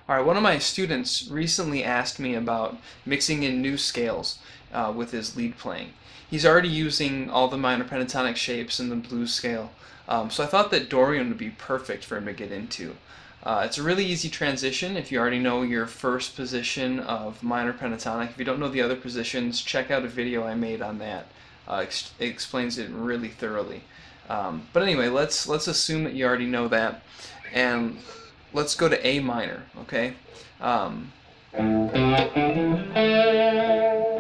Alright, one of my students recently asked me about mixing in new scales with his lead playing. He's already using all the minor pentatonic shapes in the blues scale, so I thought that Dorian would be perfect for him to get into. It's a really easy transition if you already know your first position of minor pentatonic. If you don't know the other positions, check out a video I made on that. It explains it really thoroughly. But anyway, let's assume that you already know that, and let's go to A minor, okay?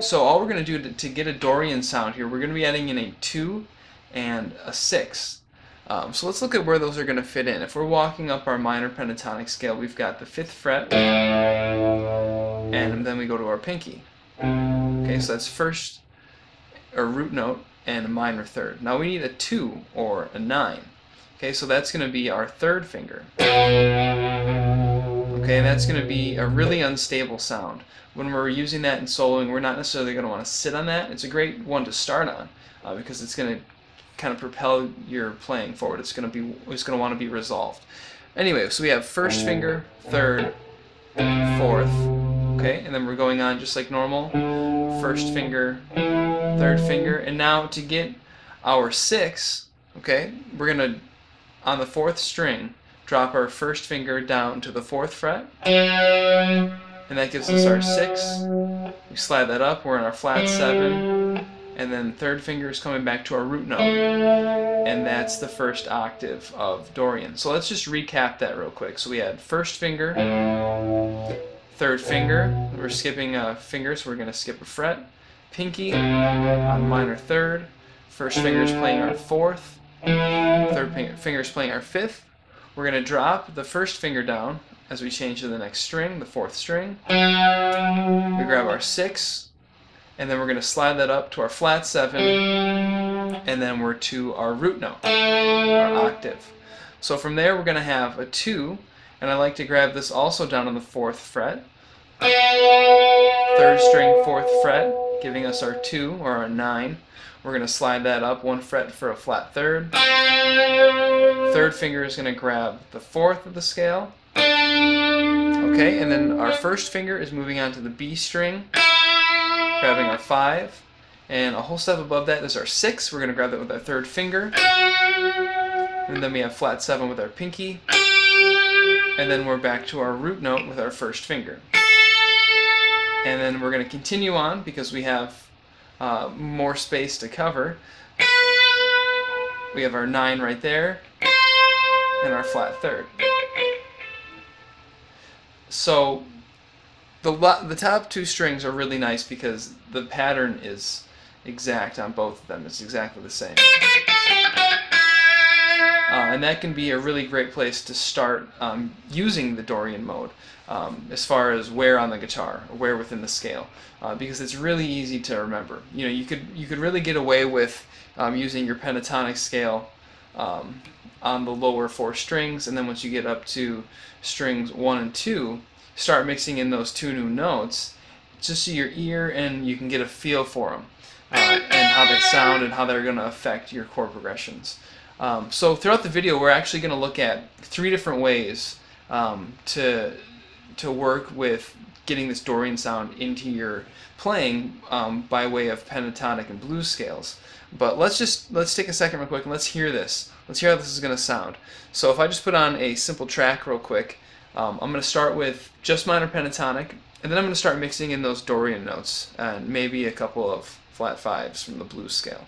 So all we're going to do to get a Dorian sound here, we're going to be adding in a 2 and a 6. So let's look at where those are going to fit in. If we're walking up our minor pentatonic scale, we've got the 5th fret, and then we go to our pinky. Okay, so that's first, a root note, and a minor 3rd. Now we need a 2 or a 9. Okay, so that's going to be our 3rd finger. Okay, and that's going to be a really unstable sound. When we're using that in soloing, we're not necessarily going to want to sit on that. It's a great one to start on because it's going to kind of propel your playing forward. It's going to want to be resolved. Anyway, so we have 1st finger, 3rd, 4th. Okay, and then we're going on just like normal. 1st finger, 3rd finger, and now to get our 6, okay, we're going to, on the 4th string, drop our 1st finger down to the 4th fret, and that gives us our 6. We slide that up, we're in our flat 7, and then 3rd finger is coming back to our root note, and that's the 1st octave of Dorian. So let's just recap that real quick. So we had 1st finger, 3rd finger, we're skipping a finger, so we're going to skip a fret, pinky on minor 3rd, 1st finger is playing our 4th, 3rd finger is playing our 5th. We're going to drop the 1st finger down as we change to the next string, the 4th string. We grab our 6, and then we're going to slide that up to our flat 7, and then we're to our root note, our octave. So from there we're going to have a 2, and I like to grab this also down on the 4th fret. 3rd string, 4th fret, giving us our 2 or our 9. We're going to slide that up 1 fret for a flat 3rd. 3rd finger is going to grab the 4th of the scale. Okay, and then our 1st finger is moving on to the B string, grabbing our 5. And a whole step above that is our 6. We're going to grab that with our 3rd finger. And then we have flat 7 with our pinky. And then we're back to our root note with our 1st finger. And then we're going to continue on because we have more space to cover. We have our 9 right there, and our flat 3rd. So the top 2 strings are really nice because the pattern is exact on both of them. It's exactly the same. And that can be a really great place to start using the Dorian mode as far as where on the guitar, or where within the scale, because it's really easy to remember. You know, you could really get away with using your pentatonic scale on the lower 4 strings, and then once you get up to strings 1 and 2, start mixing in those 2 new notes, just so your ear and you can get a feel for them and how they sound and how they're going to affect your chord progressions. So throughout the video, we're actually going to look at 3 different ways to work with getting this Dorian sound into your playing by way of pentatonic and blues scales. But let's take a second real quick and let's hear this. Let's hear how this is going to sound. So if I just put on a simple track real quick, I'm going to start with just minor pentatonic, and then I'm going to start mixing in those Dorian notes and maybe a couple of flat 5s from the blues scale.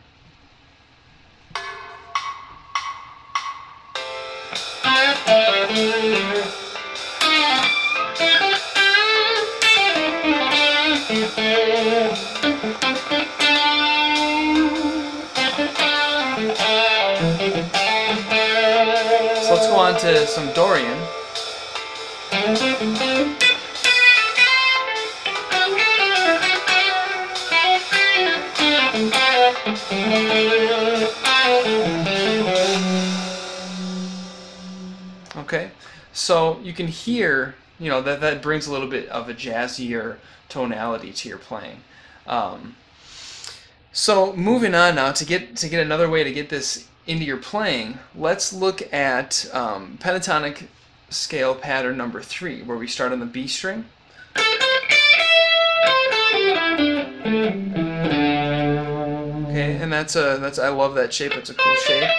So let's go on to some Dorian. Okay, so you can hear, you know, that brings a little bit of a jazzier tonality to your playing. So moving on now to get another way to get this into your playing, let's look at pentatonic scale pattern number 3, where we start on the B string. Okay, and that's I love that shape. It's a cool shape.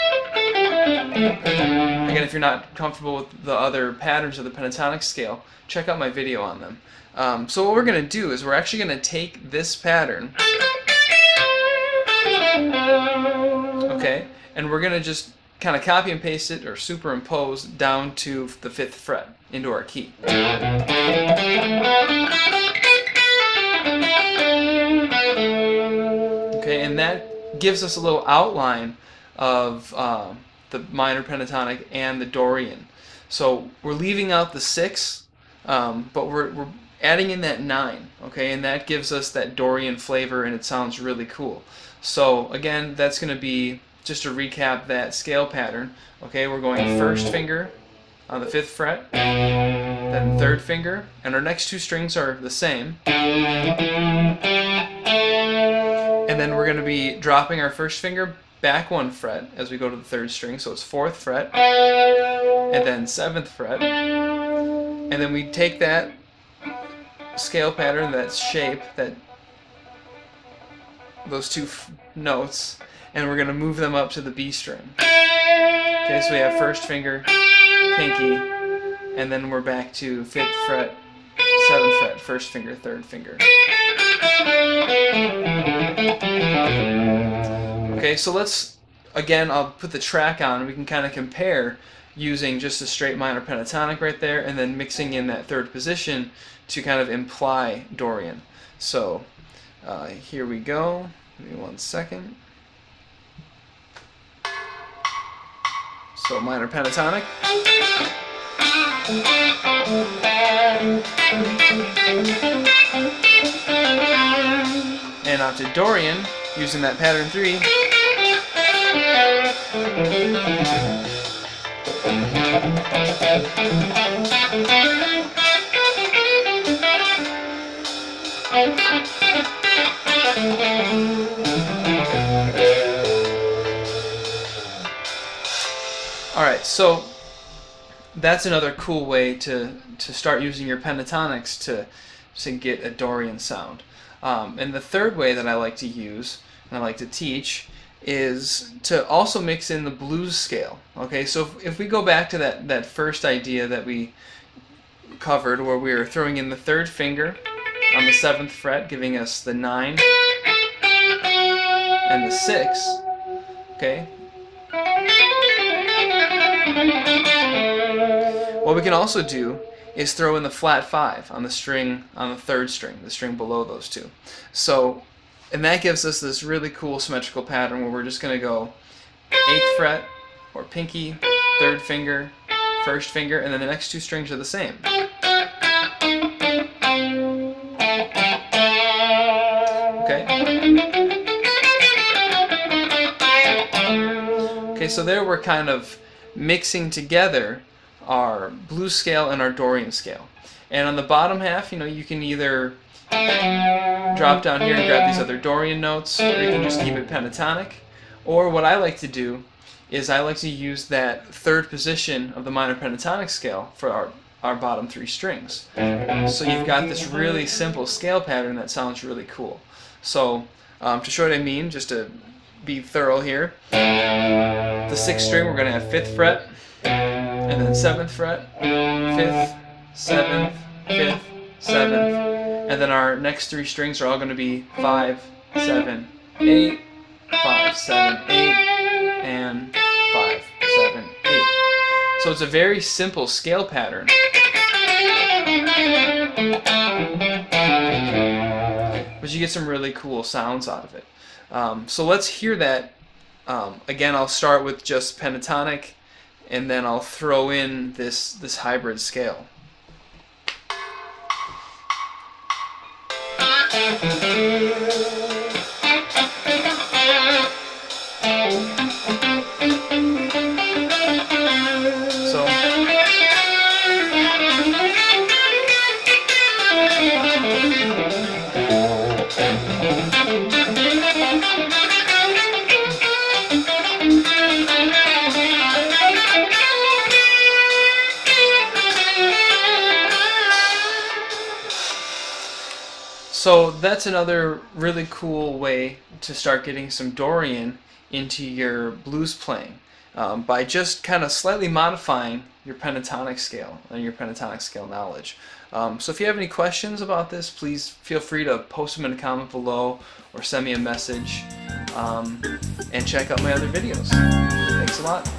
Again, if you're not comfortable with the other patterns of the pentatonic scale, check out my video on them. So what we're going to do is we're actually going to take this pattern, okay, and we're going to just kind of copy and paste it or superimpose down to the 5th fret into our key. Okay, and that gives us a little outline of the minor pentatonic and the Dorian. So we're leaving out the 6, but we're adding in that 9, okay, and that gives us that Dorian flavor, and it sounds really cool. So again, that's going to be, just to recap that scale pattern, okay, we're going 1st finger on the 5th fret, then 3rd finger, and our next 2 strings are the same. And then we're going to be dropping our 1st finger back 1 fret as we go to the 3rd string, so it's 4th fret, and then 7th fret. And then we take that scale pattern, that shape, those 2 notes, and we're going to move them up to the B string. Okay, so we have 1st finger, pinky, and then we're back to 5th fret, 7th fret, 1st finger, 3rd finger. Okay, so let's, again, I'll put the track on, and we can kind of compare using just a straight minor pentatonic right there, and then mixing in that 3rd position to kind of imply Dorian. So here we go. Give me 1 second. So minor pentatonic. And out to Dorian, using that pattern 3. Alright, so that's another cool way to start using your pentatonics to get a Dorian sound. And the 3rd way that I like to use, and I like to teach, is to also mix in the blues scale. Okay, so if we go back to that first idea that we covered, where we were throwing in the 3rd finger on the 7th fret, giving us the 9 and the 6, okay? What we can also do is throw in the flat 5 on the string, on the 3rd string, the string below those 2. So, and that gives us this really cool symmetrical pattern where we're just going to go 8th fret, or pinky, 3rd finger, 1st finger, and then the next 2 strings are the same. Okay? Okay, so there we're kind of mixing together our blues scale and our Dorian scale. And on the bottom half, you know, you can either drop down here and grab these other Dorian notes, or you can just keep it pentatonic. Or what I like to do is I like to use that 3rd position of the minor pentatonic scale for our bottom 3 strings. So you've got this really simple scale pattern that sounds really cool. So to show what I mean, just to be thorough here, the 6th string we're going to have 5th fret, and then 7th fret, 5th, 7th, 5th, 7th, and then our next 3 strings are all going to be 5, 7, 8, 5, 7, 8, and 5, 7, 8. So it's a very simple scale pattern, but you get some really cool sounds out of it. So let's hear that. Again, I'll start with just pentatonic, and then I'll throw in this hybrid scale. So that's another really cool way to start getting some Dorian into your blues playing, by just kind of slightly modifying your pentatonic scale and your pentatonic scale knowledge. So if you have any questions about this, please feel free to post them in a comment below or send me a message, and check out my other videos. Thanks a lot.